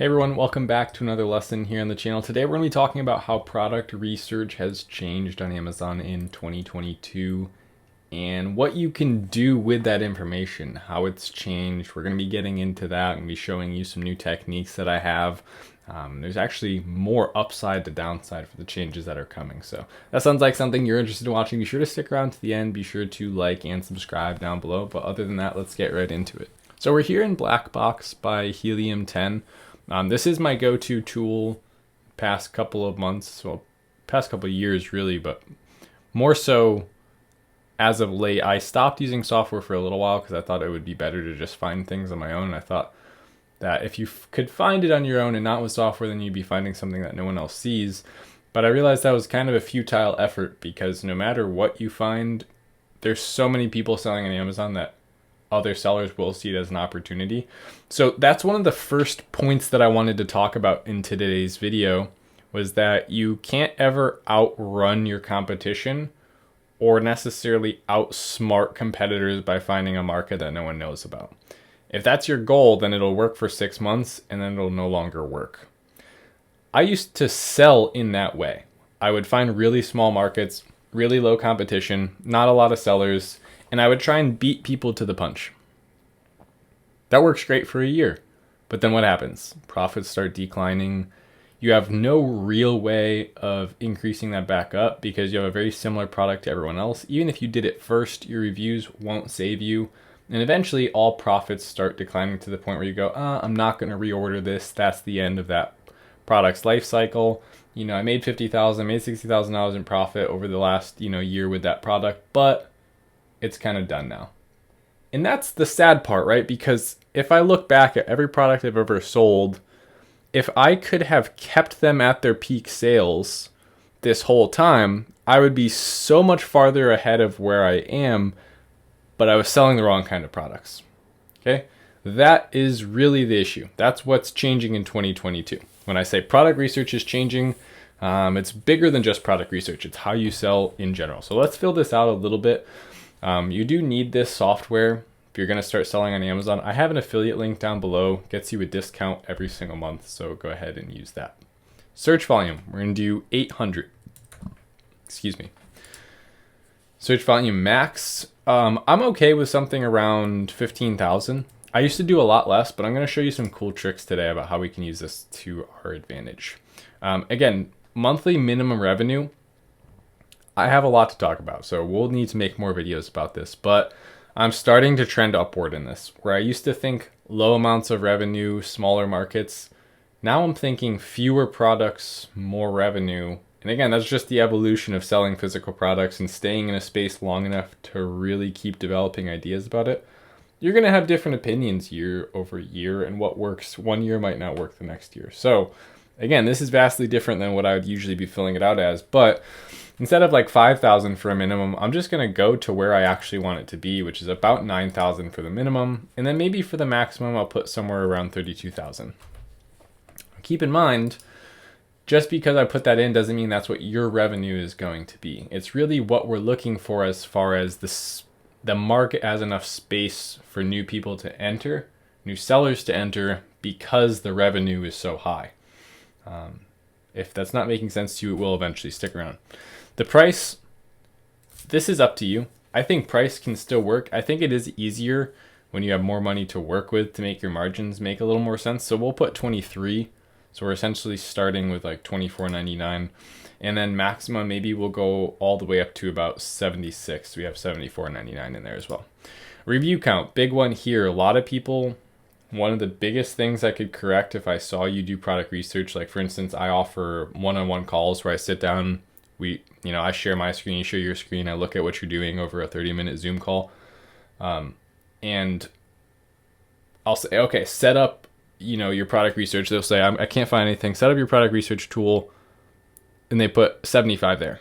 Hey everyone, welcome back to another lesson here on the channel. Today we're going to be talking about how product research has changed on Amazon in 2022 and what you can do with that information, how it's changed. We're going to be getting into that and be showing you some new techniques that I have. There's actually more upside to downside for the changes that are coming. So that sounds like something you're interested in watching. Be sure to stick around to the end. Be sure to like and subscribe down below. But other than that, let's get right into it. So we're here in Black Box by Helium 10. This is my go-to tool past couple of months, well, past couple of years really, but more so as of late. I stopped using software for a little while because I thought it would be better to just find things on my own. And I thought that if you could find it on your own and not with software, then you'd be finding something that no one else sees. But I realized that was kind of a futile effort because no matter what you find, there's so many people selling on Amazon that other sellers will see it as an opportunity. So that's one of the first points that I wanted to talk about in today's video, was that you can't ever outrun your competition or necessarily outsmart competitors by finding a market that no one knows about. If that's your goal, then it'll work for 6 months and then it'll no longer work. I used to sell in that way. I would find really small markets, really low competition, not a lot of sellers, and I would try and beat people to the punch. That works great for a year. But then what happens? Profits start declining. You have no real way of increasing that back up because you have a very similar product to everyone else. Even if you did it first, your reviews won't save you. And eventually all profits start declining to the point where you go, I'm not going to reorder this. That's the end of that product's life cycle. You know, I made $50,000, made $60,000 in profit over the last, year with that product, but it's kind of done now. And that's the sad part, right? Because if I look back at every product I've ever sold, if I could have kept them at their peak sales this whole time, I would be so much farther ahead of where I am, but I was selling the wrong kind of products. Okay? That is really the issue. That's what's changing in 2022. When I say product research is changing, it's bigger than just product research. It's how you sell in general. So let's fill this out a little bit. You do need this software if you're going to start selling on Amazon. I have an affiliate link down below, gets you a discount every single month, so go ahead and use that. Search volume, we're going to do 800. Excuse me. Search volume max, I'm okay with something around 15,000. I used to do a lot less, but I'm going to show you some cool tricks today about how we can use this to our advantage. Again, monthly minimum revenue, I have a lot to talk about, so we'll need to make more videos about this, but I'm starting to trend upward in this, where I used to think low amounts of revenue, smaller markets. Now I'm thinking fewer products, more revenue. And again, that's just the evolution of selling physical products and staying in a space long enough to really keep developing ideas about it. You're going to have different opinions year over year, and what works one year might not work the next year. So again, this is vastly different than what I would usually be filling it out as, but instead of like 5,000 for a minimum, I'm just going to go to where I actually want it to be, which is about 9,000 for the minimum. And then maybe for the maximum, I'll put somewhere around 32,000. Keep in mind, just because I put that in doesn't mean that's what your revenue is going to be. It's really what we're looking for as far as the market has enough space for new people to enter, new sellers to enter, because the revenue is so high. If that's not making sense to you, it will eventually. Stick around. The price, this is up to you. I think price can still work. I think it is easier when you have more money to work with to make your margins make a little more sense. So we'll put 23. So we're essentially starting with like $24.99. And then maximum, maybe we'll go all the way up to about 76. We have $74.99 in there as well. Review count, big one here. A lot of people, one of the biggest things I could correct if I saw you do product research, like for instance, I offer one-on-one calls where I sit down, I share my screen, you share your screen, I look at what you're doing over a 30-minute Zoom call. And I'll say, okay, set up, your product research. They'll say, I can't find anything. Set up your product research tool. And they put 75 there.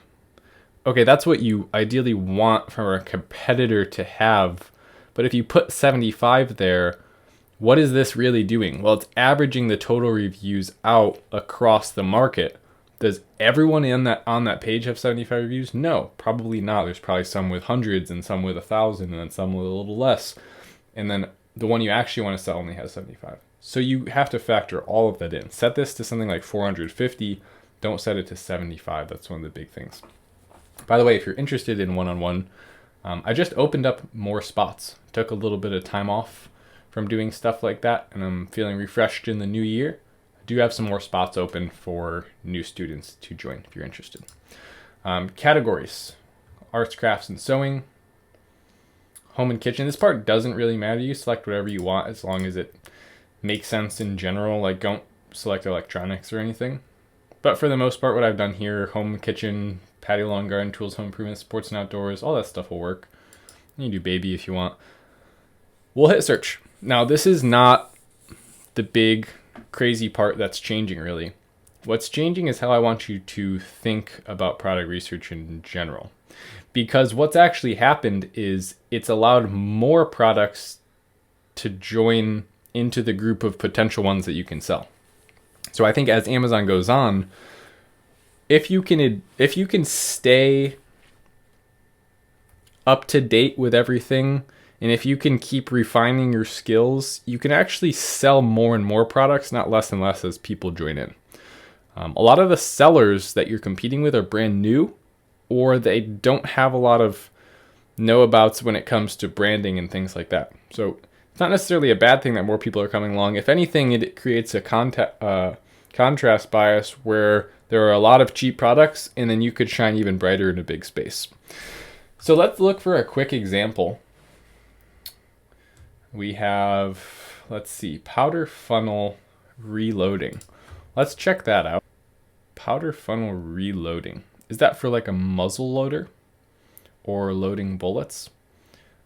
Okay, that's what you ideally want from a competitor to have. But if you put 75 there, what is this really doing? Well, it's averaging the total reviews out across the market. Does everyone on that page have 75 reviews? No, probably not. There's probably some with hundreds and some with 1,000 and then some with a little less. And then the one you actually want to sell only has 75. So you have to factor all of that in. Set this to something like 450. Don't set it to 75. That's one of the big things. By the way, if you're interested in one-on-one, I just opened up more spots. Took a little bit of time off from doing stuff like that, and I'm feeling refreshed in the new year. I do have some more spots open for new students to join if you're interested. Categories: arts, crafts, and sewing. Home and kitchen. This part doesn't really matter. You select whatever you want as long as it makes sense in general. Like, don't select electronics or anything. But for the most part, what I've done here: home, kitchen, patio, lawn, garden, tools, home improvement, sports and outdoors, all that stuff will work. You can do baby if you want. We'll hit search. Now, this is not the big crazy part that's changing really. What's changing is how I want you to think about product research in general. Because what's actually happened is it's allowed more products to join into the group of potential ones that you can sell. So I think as Amazon goes on, if you can stay up to date with everything, and if you can keep refining your skills, you can actually sell more and more products, not less and less as people join in. A lot of the sellers that you're competing with are brand new, or they don't have a lot of know-abouts when it comes to branding and things like that. So it's not necessarily a bad thing that more people are coming along. If anything, it creates a contrast bias where there are a lot of cheap products, and then you could shine even brighter in a big space. So let's look for a quick example. We have, let's see, powder funnel reloading. Let's check that out. Powder funnel reloading. Is that for like a muzzle loader or loading bullets?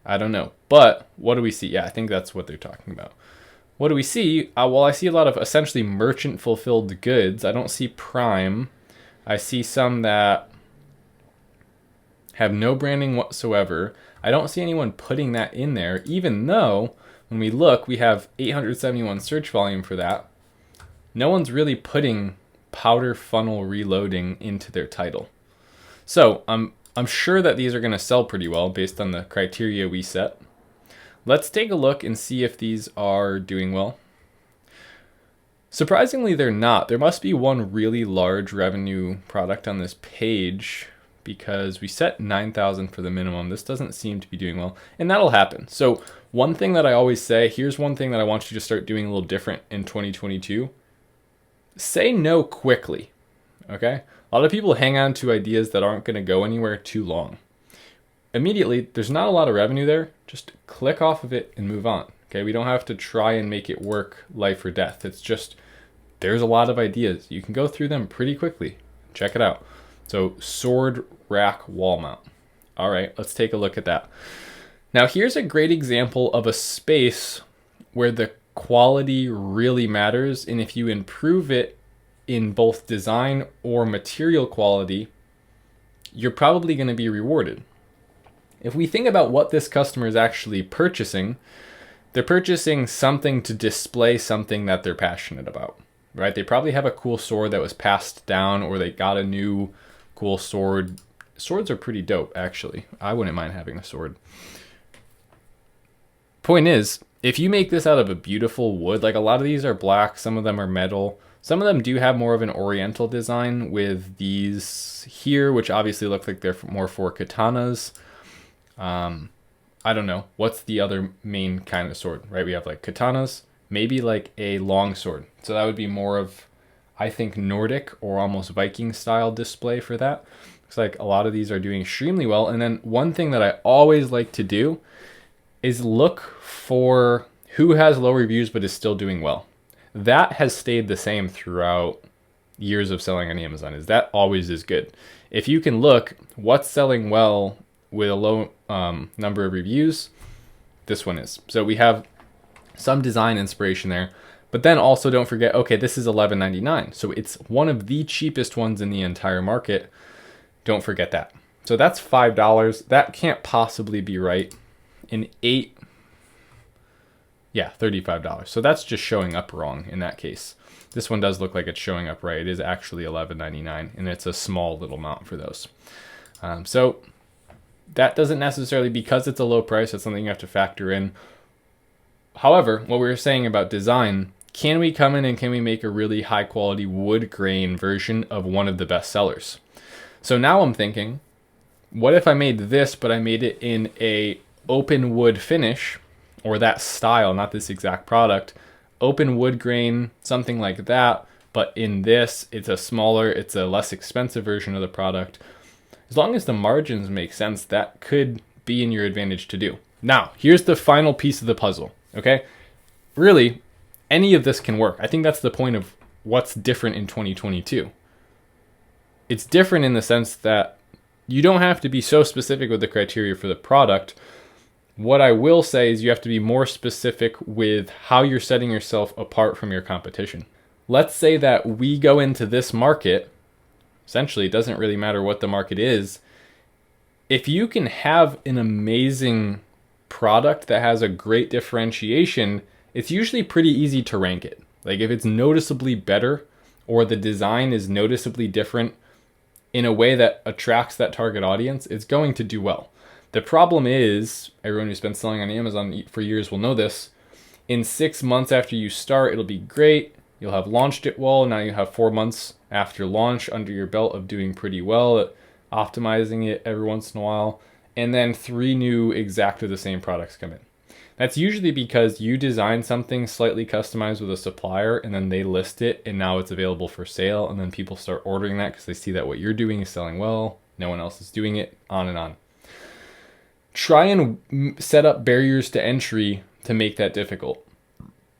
I don't know. But what do we see? Yeah, I think that's what they're talking about. What do we see? Well, I see a lot of essentially merchant fulfilled goods. I don't see prime. I see some that have no branding whatsoever. I don't see anyone putting that in there, even though when we look, we have 871 search volume for that. No one's really putting powder funnel reloading into their title. So I'm sure that these are going to sell pretty well based on the criteria we set. Let's take a look and see if these are doing well. Surprisingly, they're not. There must be one really large revenue product on this page, because we set 9,000 for the minimum. This doesn't seem to be doing well, and that'll happen. So one thing that I always say, here's one thing that I want you to start doing a little different in 2022. Say no quickly, okay? A lot of people hang on to ideas that aren't going to go anywhere too long. Immediately, there's not a lot of revenue there. Just click off of it and move on, okay? We don't have to try and make it work life or death. It's just, there's a lot of ideas. You can go through them pretty quickly. Check it out. So sword rack wall mount. All right, let's take a look at that. Now here's a great example of a space where the quality really matters, and if you improve it in both design or material quality, you're probably going to be rewarded. If we think about what this customer is actually purchasing, they're purchasing something to display something that they're passionate about, right? They probably have a cool sword that was passed down, or they got a new cool sword. Swords are pretty dope, actually. I wouldn't mind having a sword. Point is, if you make this out of a beautiful wood, like a lot of these are black, some of them are metal. Some of them do have more of an oriental design with these here, which obviously look like they're more for katanas. I don't know. What's the other main kind of sword, right? We have like katanas, maybe like a long sword. So that would be more of, I think, Nordic or almost Viking style display for that. Looks like a lot of these are doing extremely well. And then one thing that I always like to do is look for who has low reviews but is still doing well. That has stayed the same throughout years of selling on Amazon. Is that always is good. If you can look what's selling well with a low number of reviews, this one is. So we have some design inspiration there. But then also don't forget, okay, this is $11.99. So it's one of the cheapest ones in the entire market. Don't forget that. So that's $5. That can't possibly be right. In 8, yeah, $35. So that's just showing up wrong in that case. This one does look like it's showing up right. It is actually $11.99, and it's a small little amount for those. So that doesn't necessarily, because it's a low price, that's something you have to factor in. However, what we were saying about design, can we come in and can we make a really high quality wood grain version of one of the best sellers? So now I'm thinking, what if I made this, but I made it in a open wood finish, or that style, not this exact product, open wood grain, something like that, but in this, it's a less expensive version of the product. As long as the margins make sense, that could be in your advantage to do. Now, here's the final piece of the puzzle, okay? Really, any of this can work. I think that's the point of what's different in 2022. It's different in the sense that you don't have to be so specific with the criteria for the product. What I will say is you have to be more specific with how you're setting yourself apart from your competition. Let's say that we go into this market, essentially it doesn't really matter what the market is. If you can have an amazing product that has a great differentiation, it's usually pretty easy to rank it. Like if it's noticeably better or the design is noticeably different in a way that attracts that target audience, it's going to do well. The problem is, everyone who's been selling on Amazon for years will know this, in 6 months after you start, it'll be great. You'll have launched it well. Now you have 4 months after launch under your belt of doing pretty well at optimizing it every once in a while. And then 3 new exactly the same products come in. That's usually because you design something slightly customized with a supplier and then they list it and now it's available for sale. And then people start ordering that because they see that what you're doing is selling well. No one else is doing it, on and on. Try and set up barriers to entry to make that difficult.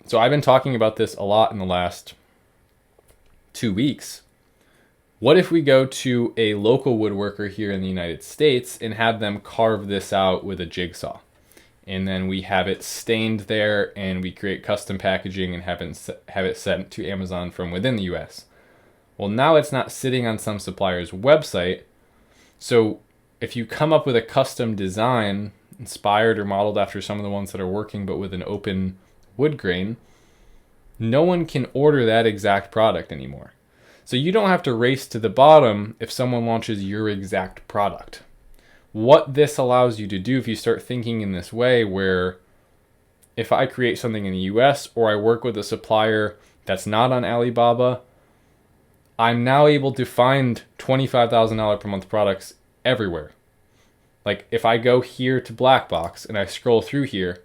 So I've been talking about this a lot in the last 2 weeks. What if we go to a local woodworker here in the United States and have them carve this out with a jigsaw? And then we have it stained there and we create custom packaging and have it sent to Amazon from within the US. Well, now it's not sitting on some supplier's website. So if you come up with a custom design inspired or modeled after some of the ones that are working but with an open wood grain, no one can order that exact product anymore. So you don't have to race to the bottom if someone launches your exact product. What this allows you to do, if you start thinking in this way, where if I create something in the US or I work with a supplier that's not on Alibaba, I'm now able to find $25,000 per month products everywhere. Like if I go here to Black Box and I scroll through here,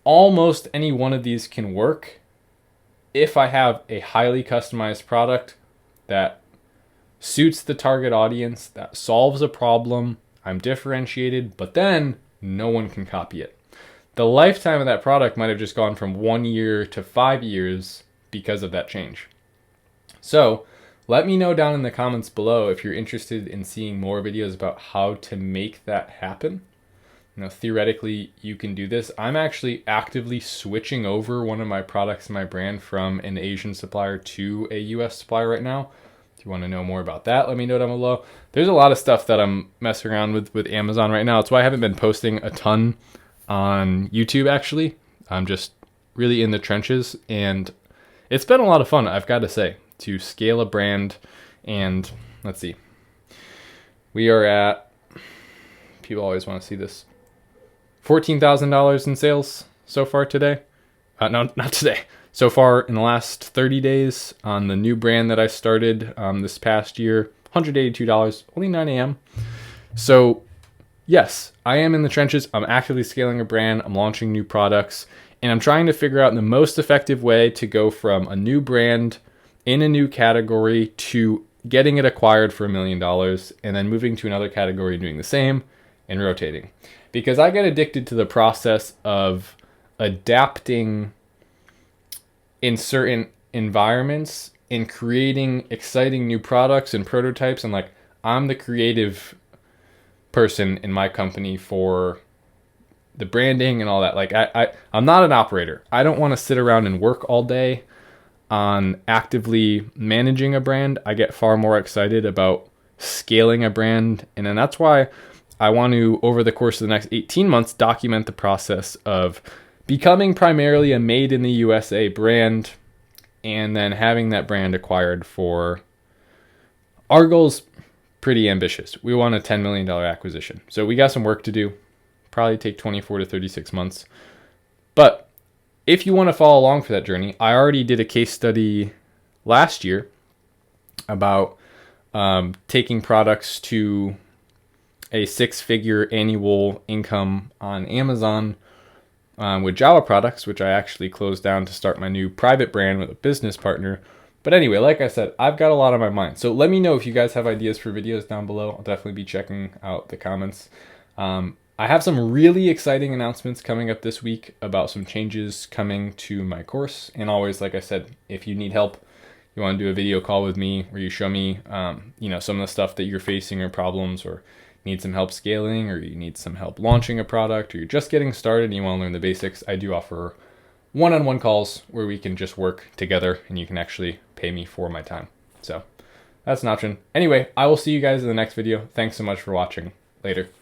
almost any one of these can work if I have a highly customized product that suits the target audience, that solves a problem, I'm differentiated, but then no one can copy it. The lifetime of that product might have just gone from 1 year to 5 years because of that change. So let me know down in the comments below if you're interested in seeing more videos about how to make that happen. You know, theoretically, you can do this. I'm actually actively switching over one of my products in my brand from an Asian supplier to a US supplier right now. If you want to know more about that, let me know down below. There's a lot of stuff that I'm messing around with Amazon right now. That's why I haven't been posting a ton on YouTube, actually. I'm just really in the trenches, and it's been a lot of fun, I've got to say, to scale a brand. And let's see. We are at, people always want to see this, $14,000 in sales so far today. No, not today. So far in the last 30 days on the new brand that I started this past year, $182, only 9 a.m. So yes, I am in the trenches. I'm actively scaling a brand. I'm launching new products, and I'm trying to figure out the most effective way to go from a new brand in a new category to getting it acquired for $1 million and then moving to another category, doing the same and rotating. Because I get addicted to the process of adapting in certain environments and creating exciting new products and prototypes. And like, I'm the creative person in my company for the branding and all that. Like I'm not an operator. I don't want to sit around and work all day on actively managing a brand. I get far more excited about scaling a brand. And then that's why I want to, over the course of the next 18 months, document the process of becoming primarily a made in the USA brand and then having that brand acquired for, our goal's pretty ambitious. We want a $10 million acquisition. So we got some work to do, probably take 24 to 36 months. But if you want to follow along for that journey, I already did a case study last year about taking products to a 6-figure annual income on Amazon with Java products, which I actually closed down to start my new private brand with a business partner. But anyway, like I said, I've got a lot on my mind. So let me know if you guys have ideas for videos down below. I'll definitely be checking out the comments. I have some really exciting announcements coming up this week about some changes coming to my course. And always, like I said, if you need help, you want to do a video call with me where you show me, some of the stuff that you're facing or problems, or need some help scaling, or you need some help launching a product, or you're just getting started and you want to learn the basics, I do offer one-on-one calls where we can just work together and you can actually pay me for my time. So that's an option. Anyway, I will see you guys in the next video. Thanks so much for watching. Later.